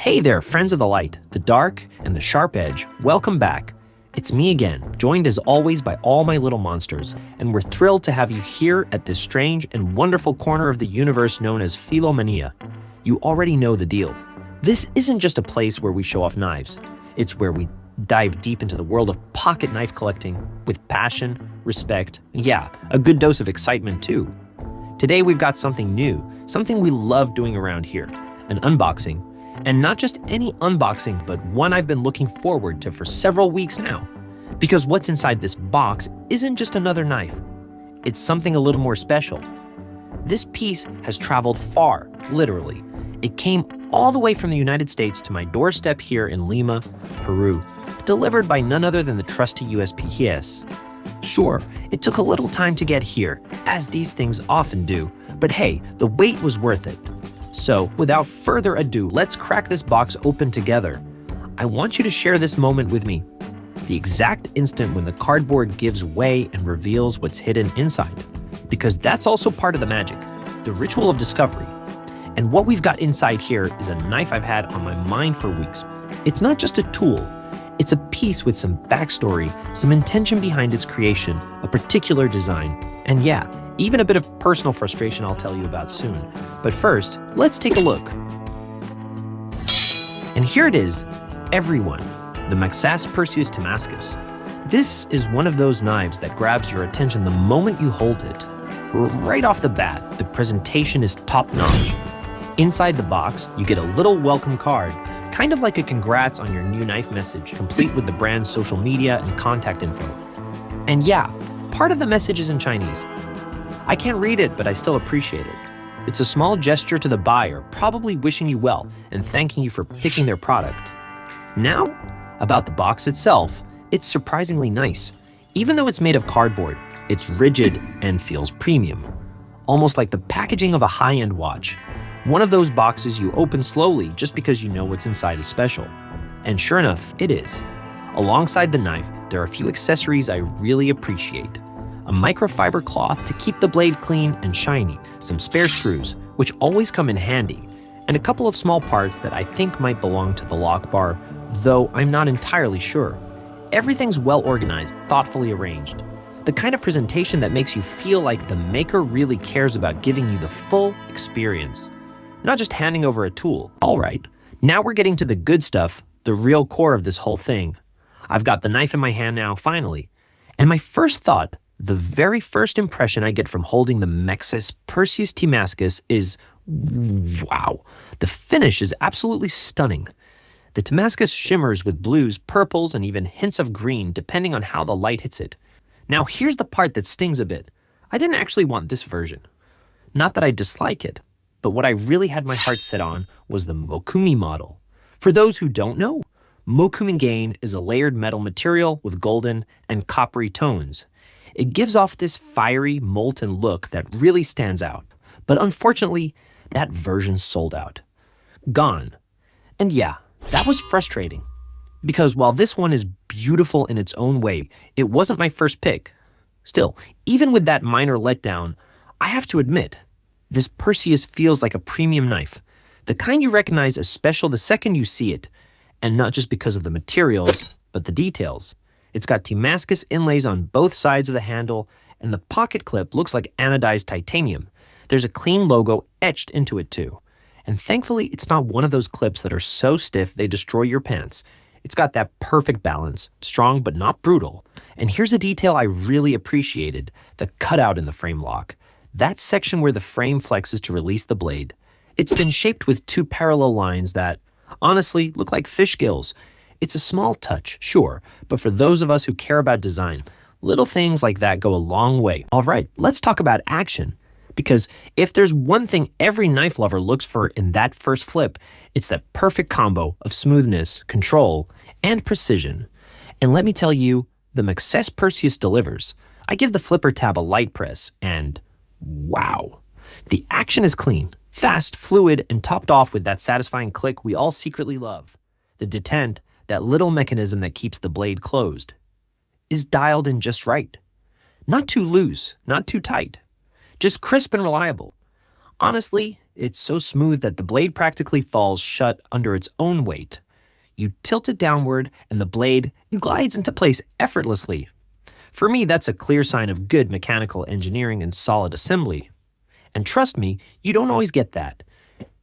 Hey there, friends of the light, the dark, and the sharp edge. Welcome back. It's me again, joined as always by all my little monsters, and we're thrilled to have you here at this strange and wonderful corner of the universe known as Filomania. You already know the deal. This isn't just a place where we show off knives. It's where we dive deep into the world of pocket knife collecting with passion, respect, and yeah, a good dose of excitement too. Today we've got something new, something we love doing around here, an unboxing. And not just any unboxing, but one I've been looking forward to for several weeks now. Because what's inside this box isn't just another knife. It's something a little more special. This piece has traveled far, literally. It came all the way from the United States to my doorstep here in Lima, Peru, delivered by none other than the trusty USPS. Sure, it took a little time to get here, as these things often do, but hey, the wait was worth it. So, without further ado, let's crack this box open together. I want you to share this moment with me. The exact instant when the cardboard gives way and reveals what's hidden inside. Because that's also part of the magic, the ritual of discovery. And what we've got inside here is a knife I've had on my mind for weeks. It's not just a tool. It's a piece with some backstory, some intention behind its creation, a particular design, and yeah, even a bit of personal frustration I'll tell you about soon. But first, let's take a look. And here it is, everyone, the Maxace Perseus Timascus. This is one of those knives that grabs your attention the moment you hold it. Right off the bat, the presentation is top-notch. Inside the box, you get a little welcome card, kind of like a congrats on your new knife message, complete with the brand's social media and contact info. And yeah, part of the message is in Chinese. I can't read it, but I still appreciate it. It's a small gesture to the buyer, probably wishing you well and thanking you for picking their product. Now, about the box itself, it's surprisingly nice. Even though it's made of cardboard, it's rigid and feels premium. Almost like the packaging of a high-end watch. One of those boxes you open slowly just because you know what's inside is special. And sure enough, it is. Alongside the knife, there are a few accessories I really appreciate. A microfiber cloth to keep the blade clean and shiny, some spare screws, which always come in handy, and a couple of small parts that I think might belong to the lock bar, though I'm not entirely sure. Everything's well organized, thoughtfully arranged. The kind of presentation that makes you feel like the maker really cares about giving you the full experience, not just handing over a tool. All right, now we're getting to the good stuff, the real core of this whole thing. I've got the knife in my hand now, finally, and my first thought, the very first impression I get from holding the Maxace Perseus Timascus is, wow, the finish is absolutely stunning. The Timascus shimmers with blues, purples, and even hints of green depending on how the light hits it. Now here's the part that stings a bit. I didn't actually want this version. Not that I dislike it, but what I really had my heart set on was the Mokumi model. For those who don't know, Mokumi Gain is a layered metal material with golden and coppery tones. It gives off this fiery, molten look that really stands out. But unfortunately, that version's sold out. Gone. And yeah, that was frustrating. Because while this one is beautiful in its own way, it wasn't my first pick. Still, even with that minor letdown, I have to admit, this Perseus feels like a premium knife. The kind you recognize as special the second you see it. And not just because of the materials, but the details. It's got Timascus inlays on both sides of the handle, and the pocket clip looks like anodized titanium. There's a clean logo etched into it too. And thankfully, it's not one of those clips that are so stiff they destroy your pants. It's got that perfect balance, strong but not brutal. And here's a detail I really appreciated, the cutout in the frame lock. That section where the frame flexes to release the blade. It's been shaped with two parallel lines that, honestly, look like fish gills. It's a small touch, sure, but for those of us who care about design, little things like that go a long way. All right, let's talk about action. Because if there's one thing every knife lover looks for in that first flip, it's that perfect combo of smoothness, control, and precision. And let me tell you, the Maxace Perseus delivers. I give the flipper tab a light press, and wow. The action is clean, fast, fluid, and topped off with that satisfying click we all secretly love. The detent, that little mechanism that keeps the blade closed, is dialed in just right. Not too loose, not too tight. Just crisp and reliable. Honestly, It's so smooth that the blade practically falls shut under its own weight. You tilt it downward and the blade glides into place effortlessly. For me, that's a clear sign of good mechanical engineering and solid assembly. And trust me, you don't always get that.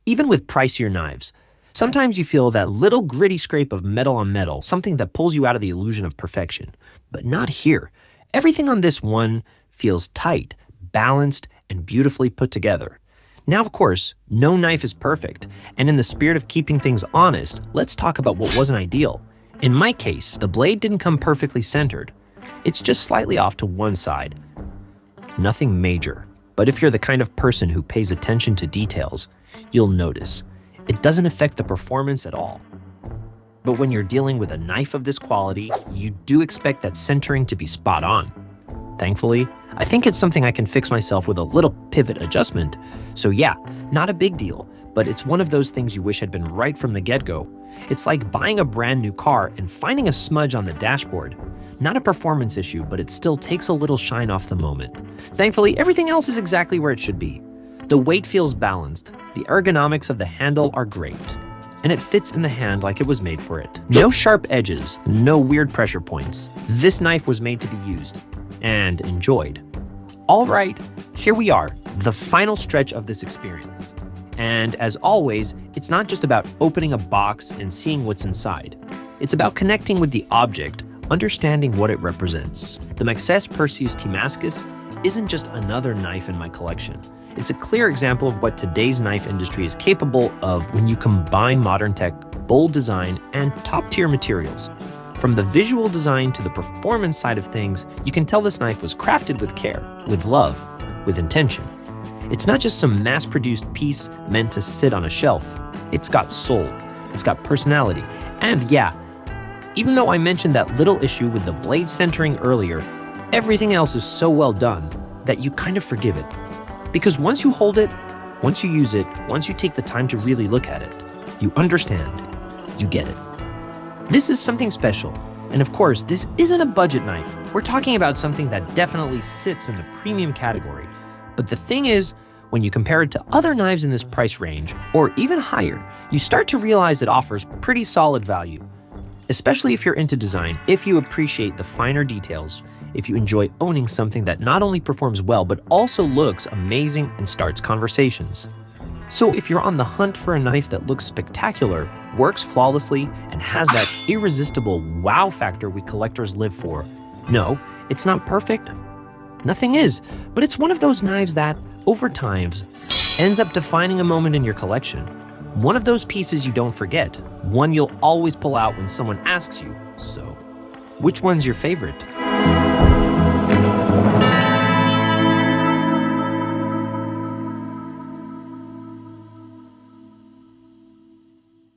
Even with pricier knives, sometimes you feel that little gritty scrape of metal on metal, something that pulls you out of the illusion of perfection. But not here. Everything on this one feels tight, balanced, and beautifully put together. Now, of course, no knife is perfect, and in the spirit of keeping things honest, let's talk about what wasn't ideal. In my case, the blade didn't come perfectly centered. It's just slightly off to one side. Nothing major, but if you're the kind of person who pays attention to details, you'll notice. It doesn't affect the performance at all. But when you're dealing with a knife of this quality, you do expect that centering to be spot on. Thankfully, I think it's something I can fix myself with a little pivot adjustment. So yeah, not a big deal, but it's one of those things you wish had been right from the get-go. It's like buying a brand new car and finding a smudge on the dashboard. Not a performance issue, but it still takes a little shine off the moment. Thankfully, everything else is exactly where it should be. The weight feels balanced, the ergonomics of the handle are great, and it fits in the hand like it was made for it. No sharp edges, no weird pressure points. This knife was made to be used and enjoyed. All right, here we are, the final stretch of this experience. And as always, it's not just about opening a box and seeing what's inside. It's about connecting with the object, understanding what it represents. The Maxace Perseus Timascus isn't just another knife in my collection. It's a clear example of what today's knife industry is capable of when you combine modern tech, bold design, and top-tier materials. From the visual design to the performance side of things, you can tell this knife was crafted with care, with love, with intention. It's not just some mass-produced piece meant to sit on a shelf. It's got soul, it's got personality, and yeah, even though I mentioned that little issue with the blade centering earlier, everything else is so well done that you kind of forgive it. Because once you hold it, once you use it, once you take the time to really look at it, you understand, you get it. This is something special. And of course, this isn't a budget knife. We're talking about something that definitely sits in the premium category. But the thing is, when you compare it to other knives in this price range, or even higher, you start to realize it offers pretty solid value. Especially if you're into design, if you appreciate the finer details, if you enjoy owning something that not only performs well, but also looks amazing and starts conversations. So if you're on the hunt for a knife that looks spectacular, works flawlessly, and has that irresistible wow factor we collectors live for, no, it's not perfect. Nothing is, but it's one of those knives that, over time, ends up defining a moment in your collection. One of those pieces you don't forget, one you'll always pull out when someone asks you. So, which one's your favorite?